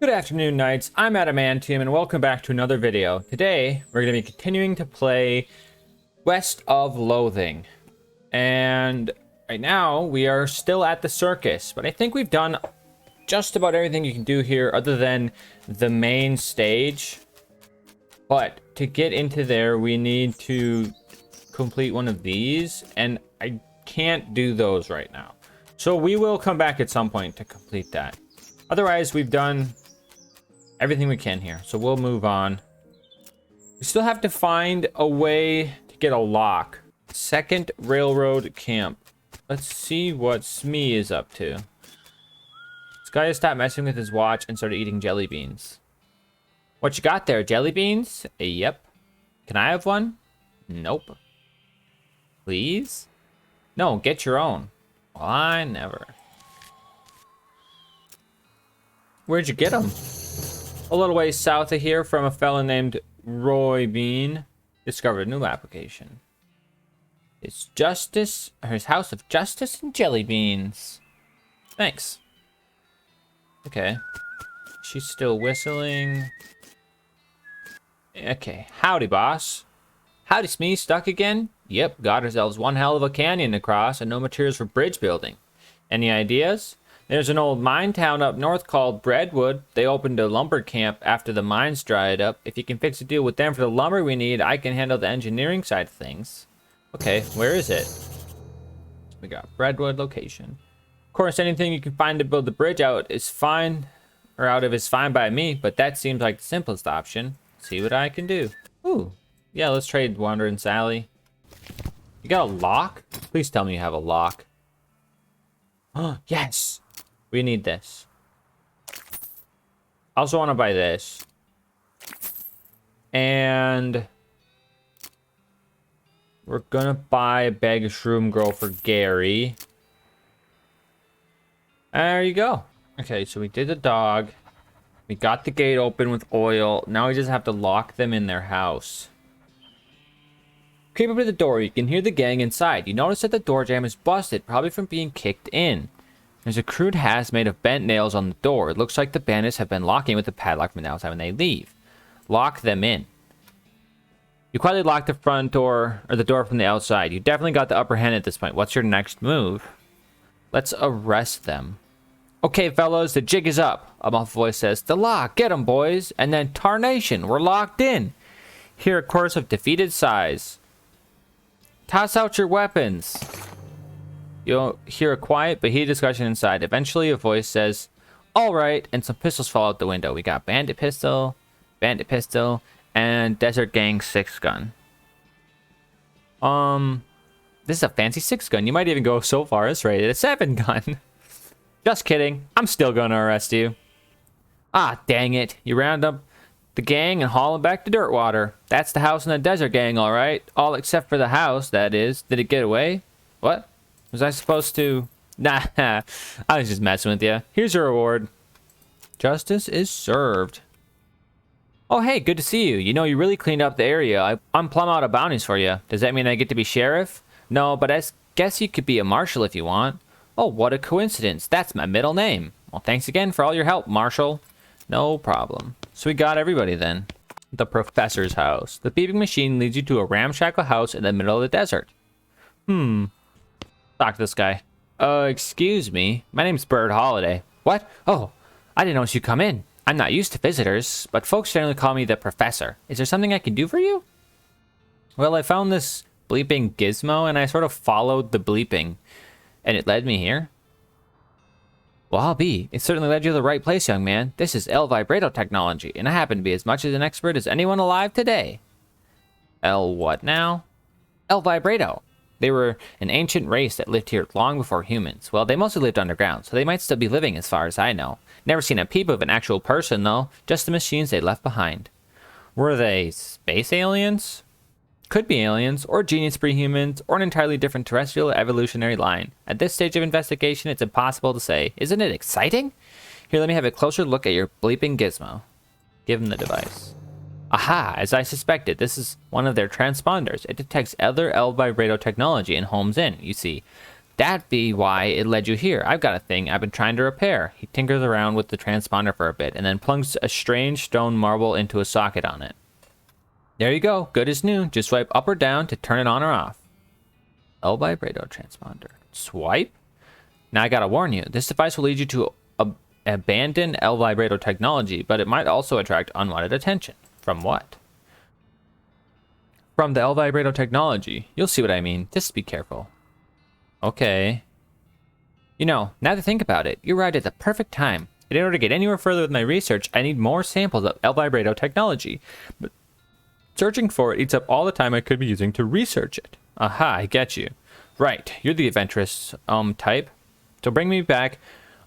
Good afternoon, Knights. I'm Adamantium, and welcome back to another video. Today, we're going to be continuing to play West of Loathing. And right now, we are still at the circus, but I think we've done just about everything you can do here other than the main stage. But to get into there, we need to complete one of these, and I can't do those right now. So we will come back at some point to complete that. Otherwise, we've done everything we can here, so we'll move on. We still have to find a way to get a lock. Second railroad camp. Let's see what Smee is up to. This guy has stopped messing with his watch and started eating jelly beans. What you got there, jelly beans? Yep. Can I have one? Nope. Please? No, get your own. Well, I never. Where'd you get them? A little ways south of here, from a fella named Roy Bean, discovered a new application. It's Justice, or his House of Justice and Jelly Beans. Thanks. Okay. She's still whistling. Okay. Howdy, boss. Howdy, Smee. Stuck again? Yep, got ourselves one hell of a canyon to cross and no materials for bridge building. Any ideas? There's an old mine town up north called Breadwood. They opened a lumber camp after the mines dried up. If you can fix a deal with them for the lumber we need, I can handle the engineering side of things. Okay, where is it? We got Breadwood location. Of course, anything you can find to build the bridge out is fine, or out of is fine by me, but that seems like the simplest option. See what I can do. Ooh, yeah, let's trade Wander and Sally. You got a lock? Please tell me you have a lock. Oh, yes! We need this. I also want to buy this. And we're gonna buy a bag of Shroom Girl for Gary. There you go. Okay, so we did the dog. We got the gate open with oil. Now we just have to lock them in their house. Creep up to the door. You can hear the gang inside. You notice that the door jamb is busted, probably from being kicked in. There's a crude hasp made of bent nails on the door. It looks like the bandits have been locking with the padlock from the outside when they leave. Lock them in. You quietly lock the front door, or the door from the outside. You definitely got the upper hand at this point. What's your next move? Let's arrest them. Okay, fellows, the jig is up. A muffled voice says, the lock, get 'em, boys. And then, tarnation, we're locked in. Hear a chorus of defeated sighs. Toss out your weapons. You'll hear a quiet but heated discussion inside. Eventually, a voice says, all right, and some pistols fall out the window. We got Bandit Pistol, and Desert Gang 6-gun. This is a fancy 6-gun. You might even go so far as rated a 7-gun. Just kidding. I'm still gonna arrest you. Ah, dang it. You round up the gang and haul them back to Dirtwater. That's the house in the Desert Gang, all right. All except for the house, that is. Did it get away? What? Was I supposed to? Nah, I was just messing with you. Here's your reward. Justice is served. Oh, hey, good to see you. You know, you really cleaned up the area. I'm plumb out of bounties for you. Does that mean I get to be sheriff? No, but I guess you could be a marshal if you want. Oh, what a coincidence. That's my middle name. Well, thanks again for all your help, Marshal. No problem. So we got everybody then. The professor's house. The beeping machine leads you to a ramshackle house in the middle of the desert. Talk to this guy. Excuse me. My name's Bird Holiday. What? Oh, I didn't notice you come in. I'm not used to visitors, but folks generally call me the professor. Is there something I can do for you? Well, I found this bleeping gizmo, and I sort of followed the bleeping, and it led me here. Well, I'll be. It certainly led you to the right place, young man. This is El Vibrato technology, and I happen to be as much as an expert as anyone alive today. El what now? El Vibrato. They were an ancient race that lived here long before humans. Well, they mostly lived underground, so they might still be living as far as I know. Never seen a peep of an actual person, though. Just the machines they left behind. Were they space aliens? Could be aliens, or genius pre-humans, or an entirely different terrestrial evolutionary line. At this stage of investigation, it's impossible to say. Isn't it exciting? Here, let me have a closer look at your bleeping gizmo. Give him the device. Aha, as I suspected, this is one of their transponders. It detects other El Vibrato technology and homes in, you see. That be why it led you here. I've got a thing I've been trying to repair. He tinkers around with the transponder for a bit, and then plunks a strange stone marble into a socket on it. There you go. Good as new. Just swipe up or down to turn it on or off. El Vibrato transponder. Swipe? Now I gotta warn you, this device will lead you to abandon El Vibrato technology, but it might also attract unwanted attention. From what? From the El Vibrato technology. You'll see what I mean. Just be careful. Okay. You know, now to think about it, you arrived at the perfect time. In order to get anywhere further with my research, I need more samples of El Vibrato technology. But searching for it eats up all the time I could be using to research it. Aha, I get you. Right, you're the adventurous, type. So bring me back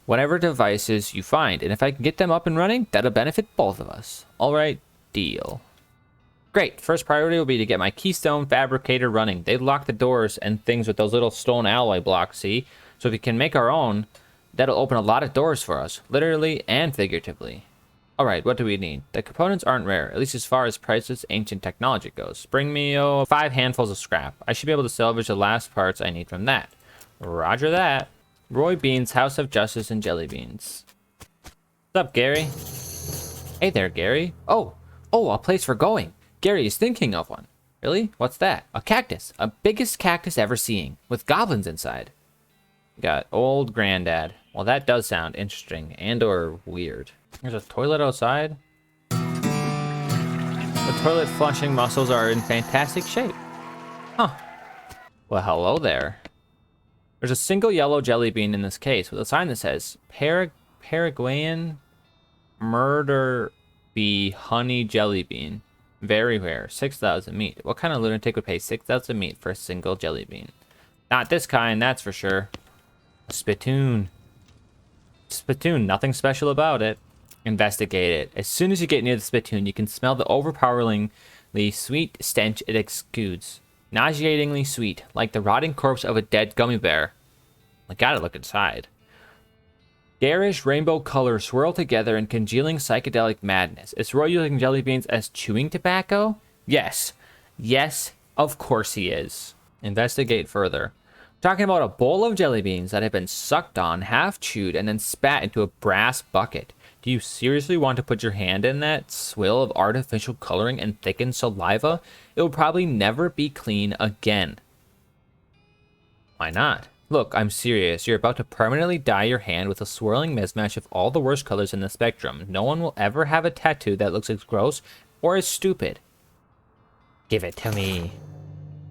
whatever devices you find, and if I can get them up and running, that'll benefit both of us. Alright, deal. Great, first priority will be to get my keystone fabricator running. They lock the doors and things with those little stone alloy blocks, see? So if we can make our own, that'll open a lot of doors for us, literally and figuratively. Alright, what do we need? The components aren't rare, at least as far as priceless ancient technology goes. Bring me 5 handfuls of scrap. I should be able to salvage the last parts I need from that. Roger that. Roy Bean's House of Justice and Jelly Beans. What's up, Gary? Hey there, Gary. Oh, a place for going. Gary is thinking of one. Really? What's that? A cactus. A biggest cactus ever seen, with goblins inside. Got old granddad. Well, that does sound interesting and or weird. There's a toilet outside. The toilet flushing muscles are in fantastic shape. Huh. Well, hello there. There's a single yellow jelly bean in this case with a sign that says Paraguayan murder bee honey jelly bean. Very rare. 6,000 meat. What kind of lunatic would pay 6,000 meat for a single jelly bean? Not this kind, that's for sure. A spittoon. Spittoon, nothing special about it. Investigate it. As soon as you get near the spittoon, you can smell the overpoweringly sweet stench it exudes. Nauseatingly sweet, like the rotting corpse of a dead gummy bear. I gotta look inside. Garish rainbow colors swirl together in congealing psychedelic madness. Is Roy using jelly beans as chewing tobacco? Yes. Yes, of course he is. Investigate further. Talking about a bowl of jelly beans that have been sucked on, half chewed, and then spat into a brass bucket. Do you seriously want to put your hand in that swill of artificial coloring and thickened saliva? It will probably never be clean again. Why not? Look, I'm serious. You're about to permanently dye your hand with a swirling mismatch of all the worst colors in the spectrum. No one will ever have a tattoo that looks as gross or as stupid. Give it to me.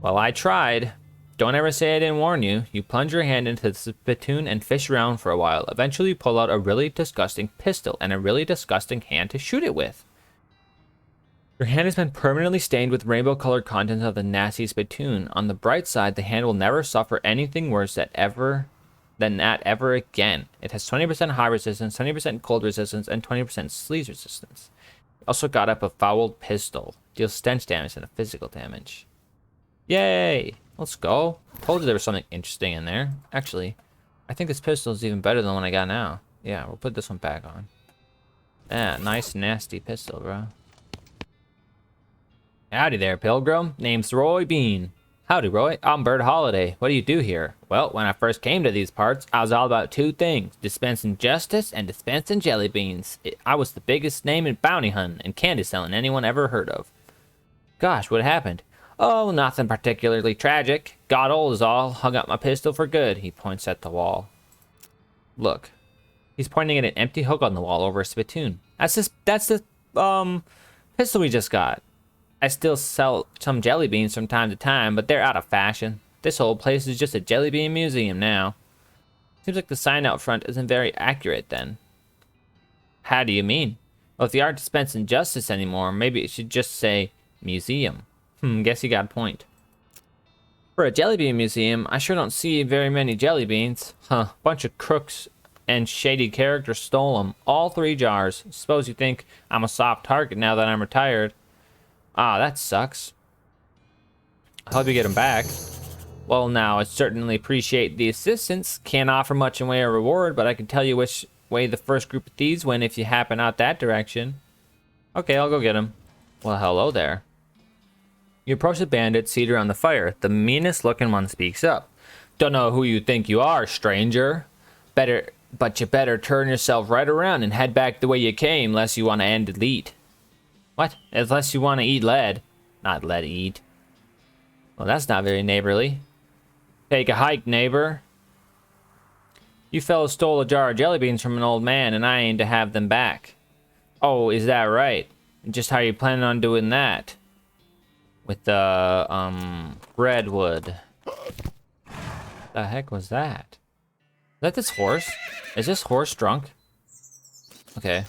Well, I tried. Don't ever say I didn't warn you. You plunge your hand into the spittoon and fish around for a while. Eventually you pull out a really disgusting pistol and a really disgusting hand to shoot it with. Your hand has been permanently stained with rainbow-colored contents of the nasty spittoon. On the bright side, the hand will never suffer anything worse than that ever again. It has 20% high resistance, 20% cold resistance, and 20% sleaze resistance. It also got up a fouled pistol. Deals stench damage and physical damage. Yay! Let's go. Told you there was something interesting in there. Actually, I think this pistol is even better than the one I got now. Yeah, we'll put this one back on. Yeah, nice nasty pistol, bro. Howdy there, Pilgrim. Name's Roy Bean. Howdy, Roy. I'm Bird Holiday. What do you do here? Well, when I first came to these parts, I was all about 2 things. Dispensing justice and dispensing jelly beans. I was the biggest name in bounty hunting and candy selling anyone ever heard of. Gosh, what happened? Oh, nothing particularly tragic. Got old is all. Hung up my pistol for good. He points at the wall. Look. He's pointing at an empty hook on the wall over a spittoon. That's the pistol we just got. I still sell some jelly beans from time to time, but they're out of fashion. This whole place is just a jelly bean museum now. Seems like the sign out front isn't very accurate then. How do you mean? Well, if they aren't dispensing justice anymore, maybe it should just say museum. Guess you got a point. For a jelly bean museum, I sure don't see very many jelly beans. Bunch of crooks and shady characters stole them. All 3 jars. Suppose you think I'm a soft target now that I'm retired. Ah, that sucks. I hope you get them back. Well, now, I certainly appreciate the assistance. Can't offer much in way of reward, but I can tell you which way the first group of thieves went if you happen out that direction. Okay, I'll go get them. Well, hello there. You approach the bandit seated around the fire. The meanest looking one speaks up. Don't know who you think you are, stranger. But you better turn yourself right around and head back the way you came, unless you want to end elite. What? Unless you want to eat lead. Not lead eat. Well, that's not very neighborly. Take a hike, neighbor. You fellas stole a jar of jelly beans from an old man, and I aim to have them back. Oh, is that right? Just how you planning on doing that? With the, Breadwood. The heck was that? Is that this horse? Is this horse drunk? Okay.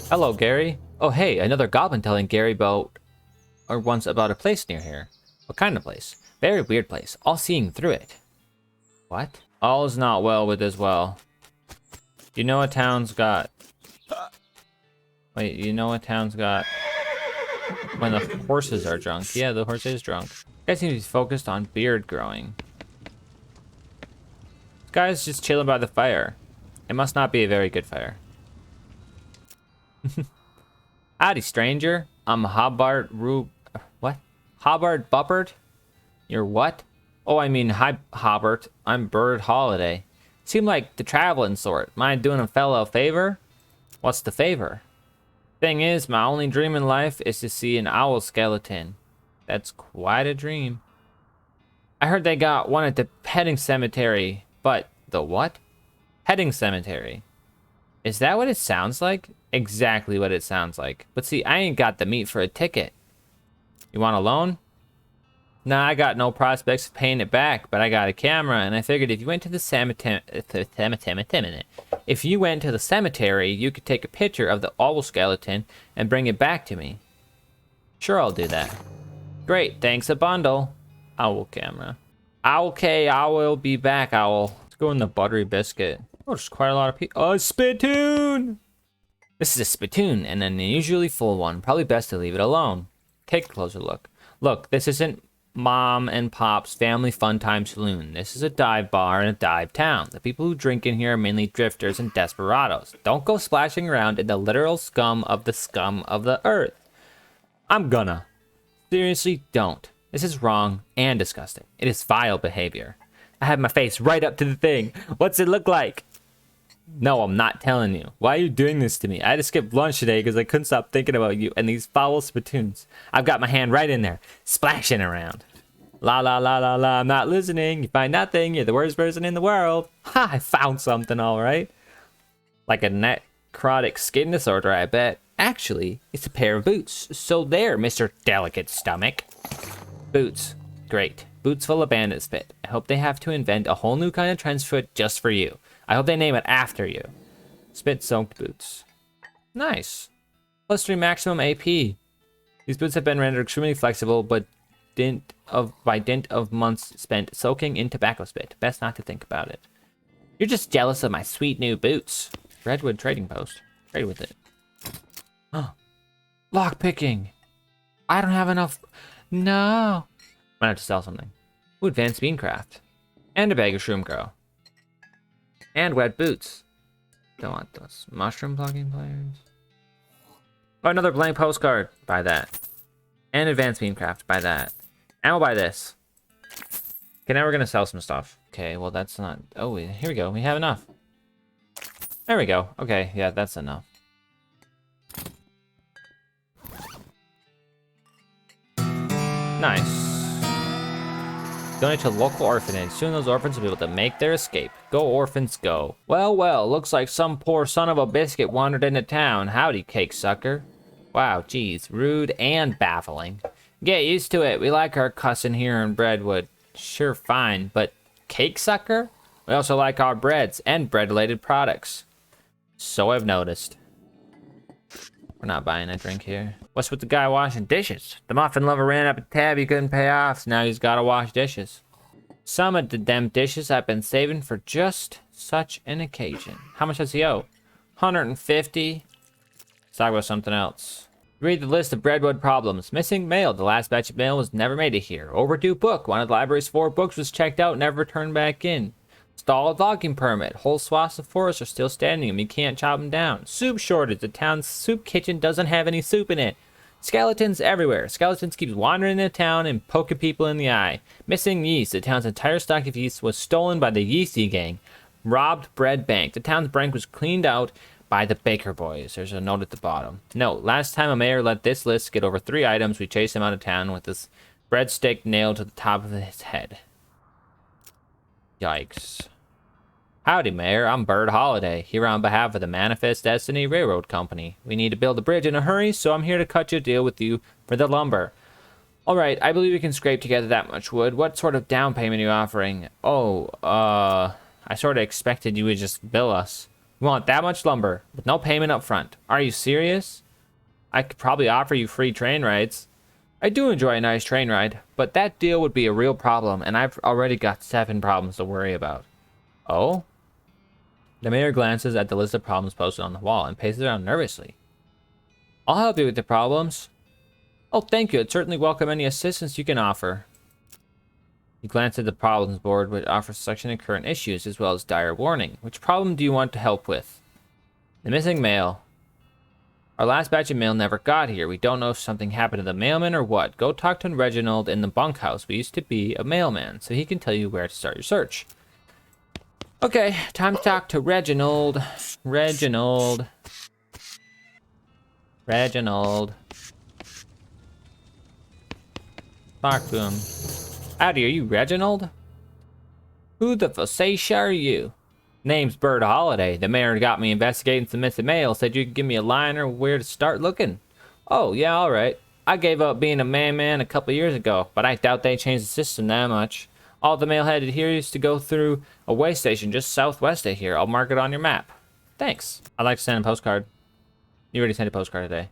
Hello, Gary. Oh, hey, another goblin telling Gary about a place near here. What kind of place? Very weird place. All seeing through it. What? All is not well with this well. You know what town's got? Wait, you know what town's got when the horses are drunk? Yeah, the horse is drunk. You guys seem to be focused on beard growing. This guy's just chilling by the fire. It must not be a very good fire. Howdy, stranger. I'm Hobart what? Hobart Buppert? You're what? Oh, I mean, hi, Hobart. I'm Bird Holiday. Seem like the traveling sort. Mind doing a fellow a favor? What's the favor? Thing is, my only dream in life is to see an owl skeleton. That's quite a dream. I heard they got one at the petting cemetery, but the what? Petting cemetery. Is that what it sounds like? Exactly what it sounds like. But see, I ain't got the meat for a ticket. You want a loan? Nah, I got no prospects of paying it back, but I got a camera, and I figured if you went to the cemetery, you could take a picture of the owl skeleton and bring it back to me. Sure, I'll do that. Great, thanks a bundle. Owl camera. Okay, I will be back, owl. Let's go in the buttery biscuit. Oh, there's quite a lot of people. Oh, a spittoon! This is a spittoon, and an unusually full one. Probably best to leave it alone. Take a closer look. Look, this isn't Mom and Pop's family fun time saloon. This is a dive bar in a dive town. The people who drink in here are mainly drifters and desperados. Don't go splashing around in the literal scum of the earth. I'm gonna. Seriously, don't. This is wrong and disgusting. It is vile behavior. I have my face right up to the thing. What's it look like? No, I'm not telling you. Why are you doing this to me? I had to skip lunch today because I couldn't stop thinking about you and these foul spittoons. I've got my hand right in there, splashing around. La la la la la, I'm not listening. You find nothing, you're the worst person in the world. Ha, I found something, all right. Like a necrotic skin disorder, I bet. Actually, it's a pair of boots. So there, Mr. Delicate Stomach. Boots. Great. Boots full of bandits fit. I hope they have to invent a whole new kind of trench foot just for you. I hope they name it after you. Spit-soaked boots. Nice. +3 maximum AP. These boots have been rendered extremely flexible, but by dint of months spent soaking in tobacco spit. Best not to think about it. You're just jealous of my sweet new boots. Breadwood trading post. Trade with it. Oh. Lock picking. I don't have enough. No. Might have to sell something. Ooh, advanced beancraft. And a bag of shroom grow. And wet boots. Don't want those. Mushroom plugging players. Oh, another blank postcard. Buy that. And advanced beancraft. Buy that. And we'll buy this. Okay, now we're gonna sell some stuff. Okay, well that's not... Oh, here we go. We have enough. There we go. Okay, yeah, that's enough. Nice. Donate to a local orphanage. Soon those orphans will be able to make their escape. Go, orphans, go. Well, well, looks like some poor son of a biscuit wandered into town. Howdy, cake sucker. Wow, geez, rude and baffling. Get used to it. We like our cussing here in Breadwood. Sure, fine, but cake sucker? We also like our breads and bread-related products. So I've noticed. We're not buying a drink here. What's with the guy washing dishes? The muffin lover ran up a tab he couldn't pay off, so now he's gotta wash dishes. Some of the them dishes I've been saving for just such an occasion. How much does he owe? 150. Let's talk about something else. Read the list of Breadwood problems. Missing mail. The last batch of mail was never made it here. Overdue book. One of the library's 4 books was checked out, never returned back in. Stalled logging permit. Whole swaths of forest are still standing and we can't chop them down. Soup shortage. The town's soup kitchen doesn't have any soup in it. Skeletons everywhere. Skeletons keeps wandering into town and poking people in the eye. Missing yeast. The town's entire stock of yeast was stolen by the Yeasty Gang. Robbed bread bank. The town's bank was cleaned out by the Baker Boys. There's a note at the bottom. Note, last time a mayor let this list get over 3 items, we chased him out of town with this breadstick nailed to the top of his head. Yikes. Howdy, Mayor. I'm Bird Holiday, here on behalf of the Manifest Destiny Railroad Company. We need to build a bridge in a hurry, so I'm here to cut you a deal with you for the lumber. Alright, I believe we can scrape together that much wood. What sort of down payment are you offering? Oh, I sort of expected you would just bill us. We want that much lumber, with no payment up front. Are you serious? I could probably offer you free train rides. I do enjoy a nice train ride, but that deal would be a real problem, and I've already got 7 problems to worry about. Oh? The mayor glances at the list of problems posted on the wall and paces around nervously. I'll help you with the problems. Oh, thank you. I'd certainly welcome any assistance you can offer. You glance at the problems board, which offers a section of current issues, as well as dire warning. Which problem do you want to help with? The missing mail. Our last batch of mail never got here. We don't know if something happened to the mailman or what. Go talk to Reginald in the bunkhouse. We used to be a mailman, so he can tell you where to start your search. Okay, time to talk to Reginald. Reginald. Talk to him. Howdy, are you Reginald? Who the facetia are you? Name's Bird Holiday. The mayor got me investigating some missing mail. Said you could give me a line or where to start looking. Oh, yeah, alright. I gave up being a man a couple years ago, but I doubt they changed the system that much. All the mail headed here used to go through a way station just southwest of here. I'll mark it on your map. Thanks. I'd like to send a postcard. You already sent a postcard today.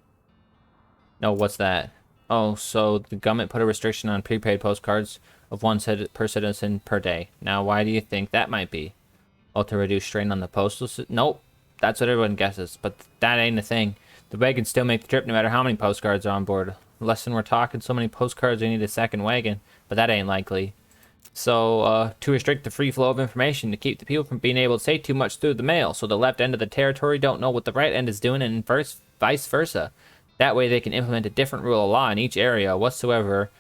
No, what's that? Oh, so the government put a restriction on prepaid postcards of one per citizen per day. Now, why do you think that might be? Oh, to reduce strain on the postal system? Nope. That's what everyone guesses, but that ain't a thing. The wagon can still make the trip no matter how many postcards are on board. Less than we're talking so many postcards we need a second wagon, but that ain't likely. So, to restrict the free flow of information, to keep the people from being able to say too much through the mail, so the left end of the territory don't know what the right end is doing, and vice versa. That way they can implement a different rule of law in each area whatsoever,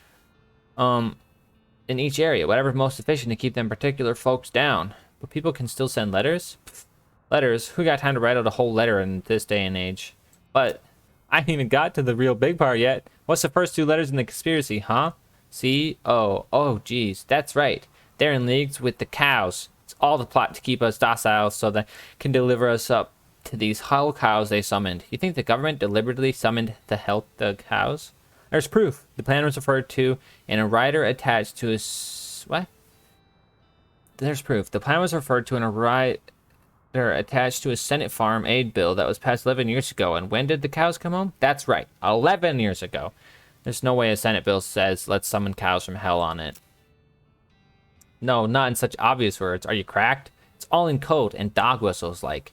whatever's most efficient to keep them particular folks down. But people can still send letters? Pfft. Letters? Who got time to write out a whole letter in this day and age? But I haven't even got to the real big part yet. What's the first 2 letters in the conspiracy, huh? C-O. Oh, geez. That's right. They're in leagues with the cows. It's all the plot to keep us docile so they can deliver us up to these whole cows they summoned. You think the government deliberately summoned to help the cows? There's proof. The plan was referred to in a rider attached to his... What? There's proof. The plan was referred to in a rider attached to a Senate farm aid bill that was passed 11 years ago. And when did the cows come home? That's right. 11 years ago. There's no way a Senate bill says, let's summon cows from hell on it. No, not in such obvious words. Are you cracked? It's all in code and dog whistles like.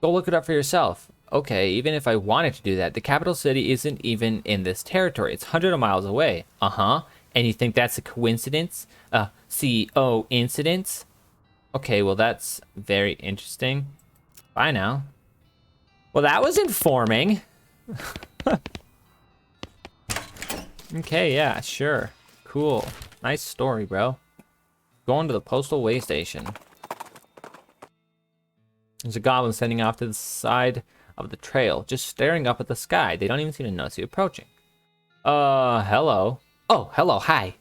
Go look it up for yourself. Okay, even if I wanted to do that, the capital city isn't even in this territory. It's hundreds of miles away. Uh-huh. And you think that's a coincidence? C-O incidence? Okay, well that's very interesting. Bye now. Well, that was informing. Okay, yeah, sure. Cool. Nice story, bro. Going to the postal way station. There's a goblin standing off to the side of the trail, just staring up at the sky. They don't even seem to notice you approaching. Hello. Oh, hello, hi.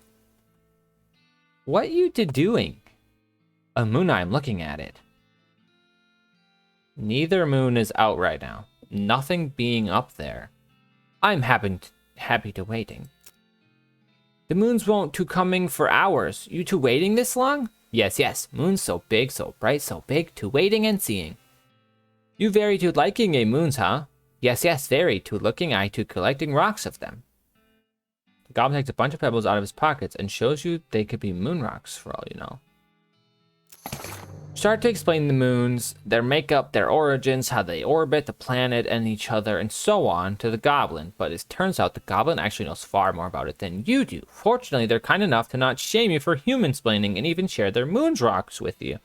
What you doing? A moon, I'm looking at it. Neither moon is out right now. Nothing being up there. I'm happy to waiting. The moons won't to coming for hours. You two waiting this long? Yes, yes. Moon's so big, so bright, so big, to waiting and seeing. You very to liking a moons, huh? Yes, yes, very to looking I to collecting rocks of them. The goblin takes a bunch of pebbles out of his pockets and shows you they could be moon rocks for all you know. Start to explain the moons, their makeup, their origins, how they orbit the planet and each other, and so on to the goblin. But it turns out the goblin actually knows far more about it than you do. Fortunately, they're kind enough to not shame you for human-splaining and even share their moons rocks with you.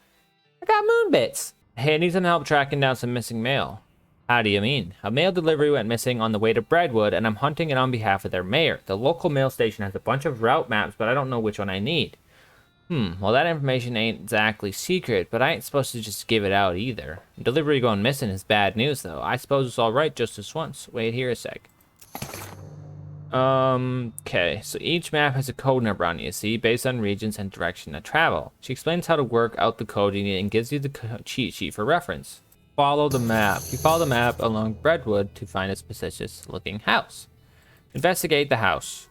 I got moon bits. Hey, I need some help tracking down some missing mail. How do you mean? A mail delivery went missing on the way to Breadwood, and I'm hunting it on behalf of their mayor. The local mail station has a bunch of route maps, but I don't know which one I need. Well, that information ain't exactly secret, but I ain't supposed to just give it out either. Delivery going missing is bad news, though. I suppose it's alright just this once. Wait here a sec. Okay, so each map has a code number on it, you see, based on regions and direction of travel. She explains how to work out the coding and gives you the cheat sheet for reference. Follow the map. You follow the map along Breadwood to find a suspicious-looking house. Investigate the house.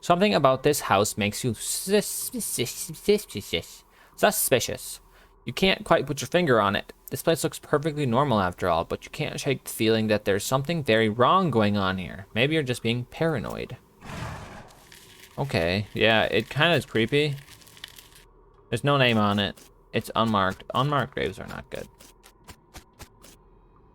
Something about this house makes you suspicious. You can't quite put your finger on it. This place looks perfectly normal after all, but you can't shake the feeling that there's something very wrong going on here. Maybe you're just being paranoid. Okay, yeah, it kind of is creepy. There's no name on it. It's unmarked. Unmarked graves are not good.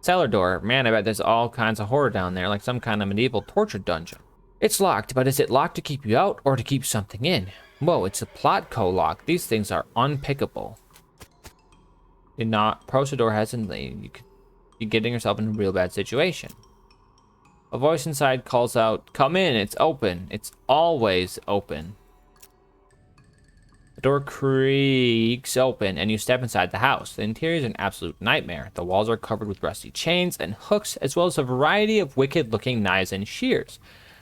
Cellar door. Man, I bet there's all kinds of horror down there, like some kind of medieval torture dungeon. It's locked, but is it locked to keep you out or to keep something in? Whoa, it's a plot lock. These things are unpickable. Did not approach the door hesitantly. You could be getting yourself in a real bad situation. A voice inside calls out, "Come in, it's open." It's always open. The door creaks open and you step inside the house. The interior is an absolute nightmare. The walls are covered with rusty chains and hooks, as well as a variety of wicked-looking knives and shears.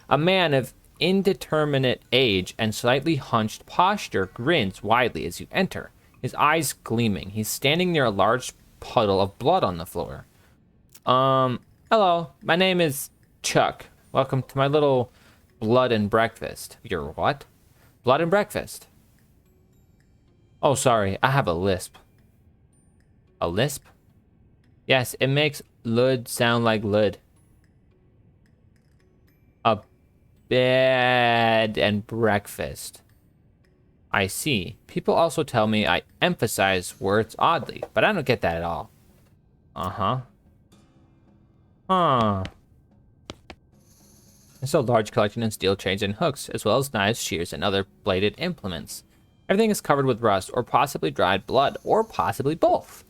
A man of indeterminate age and slightly hunched posture grins widely as you enter, his eyes gleaming. He's standing near a large puddle of blood on the floor. Hello, my name is Chuck. Welcome to my little blood and breakfast. Your what? Blood and breakfast. Oh, sorry, I have a lisp. A lisp? Yes, it makes lud sound like lud. A bed and breakfast. I see. People also tell me I emphasize words oddly, but I don't get that at all. Uh-huh. Huh. There's a large collection of steel chains and hooks, as well as knives, shears, and other bladed implements. Everything is covered with rust, or possibly dried blood, or possibly both.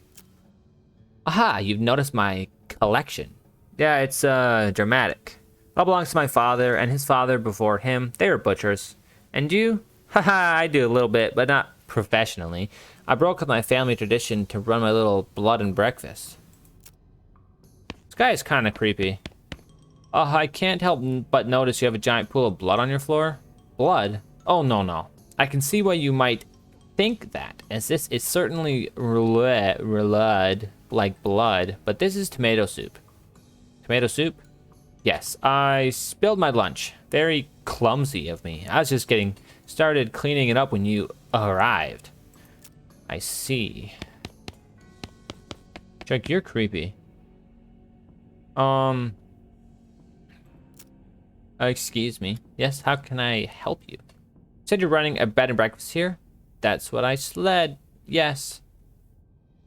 Aha, you've noticed my collection. Yeah, it's, dramatic. It all belongs to my father, and his father before him. They were butchers. And you? Haha, I do a little bit, but not professionally. I broke with my family tradition to run my little blood and breakfast. This guy is kind of creepy. I can't help but notice you have a giant pool of blood on your floor. Blood? Oh, no. I can see why you might think that, as this is certainly blood, like blood, but this is tomato soup. Tomato soup? Yes, I spilled my lunch. Very clumsy of me. I was just getting started cleaning it up when you arrived. I see. Chuck, you're creepy. Excuse me. Yes, how can I help you? Said you're running a bed and breakfast here? That's what I said. Yes.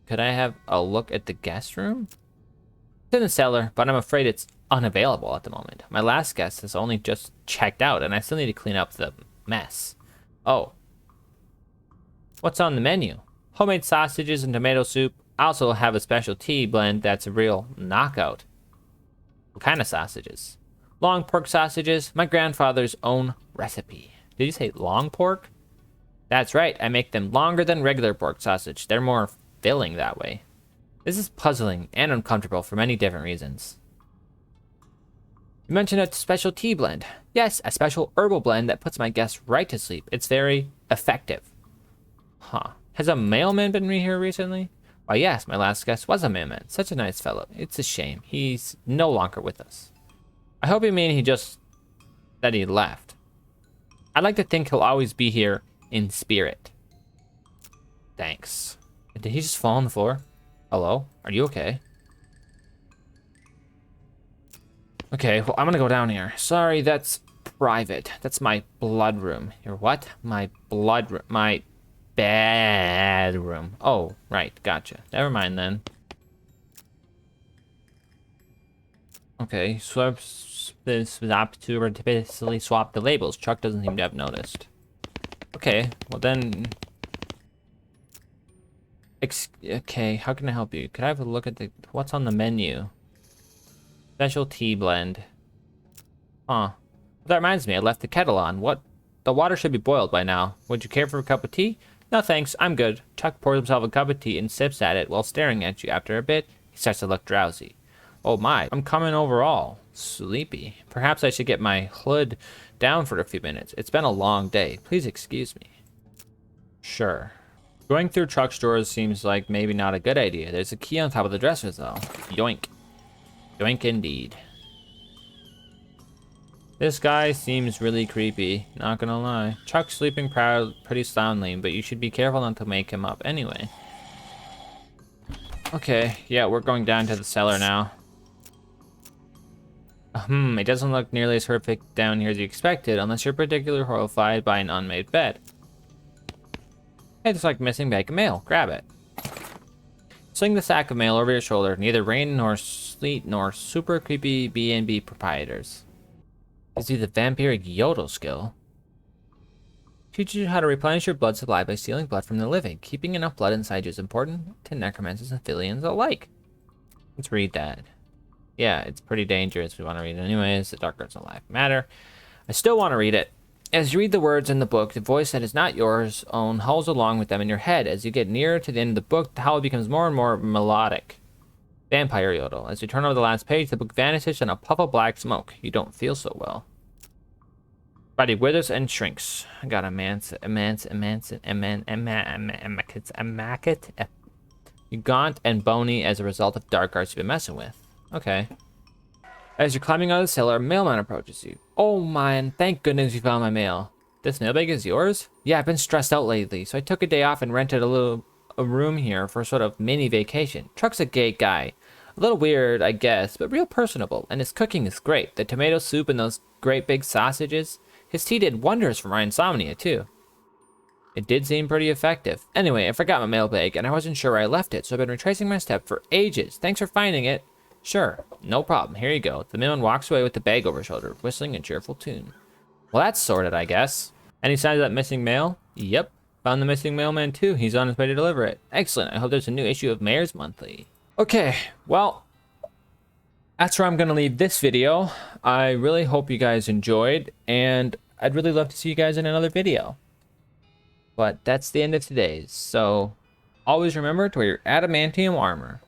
Could I have a look at the guest room? It's in the cellar, but I'm afraid it's unavailable at the moment. My last guest has only just checked out, and I still need to clean up the mess. Oh. What's on the menu? Homemade sausages and tomato soup. I also have a special tea blend that's a real knockout. What kind of sausages? Long pork sausages, my grandfather's own recipe. Did you say long pork? That's right, I make them longer than regular pork sausage. They're more filling that way. This is puzzling and uncomfortable for many different reasons. You mentioned a special tea blend. Yes, a special herbal blend that puts my guests right to sleep. It's very effective. Huh. Has a mailman been here recently? Why, yes, my last guest was a mailman. Such a nice fellow. It's a shame. He's no longer with us. I hope you mean that he left. I'd like to think he'll always be here in spirit. Thanks. Did he just fall on the floor? Hello? Are you okay? Okay, well, I'm gonna go down here. Sorry, that's private. That's my blood room. Your what? My blood room. My bed room. Oh, right. Gotcha. Never mind then. Okay, swap to repeatedly swap the labels. Chuck doesn't seem to have noticed. Okay, well then... Okay, how can I help you? Could I have a look at what's on the menu? Special tea blend. Huh. That reminds me, I left the kettle on. What? The water should be boiled by now. Would you care for a cup of tea? No thanks, I'm good. Chuck pours himself a cup of tea and sips at it while staring at you. After a bit, he starts to look drowsy. Oh my, I'm coming overall. Sleepy. Perhaps I should get my hood down for a few minutes. It's been a long day. Please excuse me. Sure. Going through Chuck's drawers seems like maybe not a good idea. There's a key on top of the dressers though. Yoink. Yoink indeed. This guy seems really creepy, not gonna lie. Chuck's sleeping pretty soundly, but you should be careful not to wake him up anyway. Okay, yeah, we're going down to the cellar now. It doesn't look nearly as horrific down here as you expected, unless you're particularly horrified by an unmade bed. Hey, there's like a missing bag of mail. Grab it. Sling the sack of mail over your shoulder. Neither rain nor sleet nor super creepy B&B proprietors. Gives you the vampiric yodel skill. Teaches you how to replenish your blood supply by stealing blood from the living. Keeping enough blood inside you is important to necromancers and Philians alike. Let's read that. Yeah, it's pretty dangerous. We want to read it anyways. The dark arts of life matter. I still want to read it. As you read the words in the book, the voice that is not yours own howls along with them in your head. As you get nearer to the end of the book, the howl becomes more and more melodic. Vampire yodel. As you turn over the last page, the book vanishes in a puff of black smoke. You don't feel so well. Body withers and shrinks. I got you gaunt and bony as a result of dark arts you've been messing with. Okay. As you're climbing out of the cellar, a mailman approaches you. Oh man, thank goodness you found my mail. This mailbag is yours? Yeah, I've been stressed out lately, so I took a day off and rented a room here for a sort of mini vacation. Truck's a gay guy. A little weird, I guess, but real personable, and his cooking is great. The tomato soup and those great big sausages. His tea did wonders for my insomnia, too. It did seem pretty effective. Anyway, I forgot my mailbag, and I wasn't sure where I left it, so I've been retracing my steps for ages. Thanks for finding it. Sure, no problem. Here you go. The mailman walks away with the bag over his shoulder, whistling a cheerful tune. Well, that's sorted, I guess. Any signs of that missing mail? Yep. Found the missing mailman, too. He's on his way to deliver it. Excellent. I hope there's a new issue of Mayor's Monthly. Okay, well, that's where I'm going to leave this video. I really hope you guys enjoyed, and I'd really love to see you guys in another video. But that's the end of today's, so always remember to wear your adamantium armor.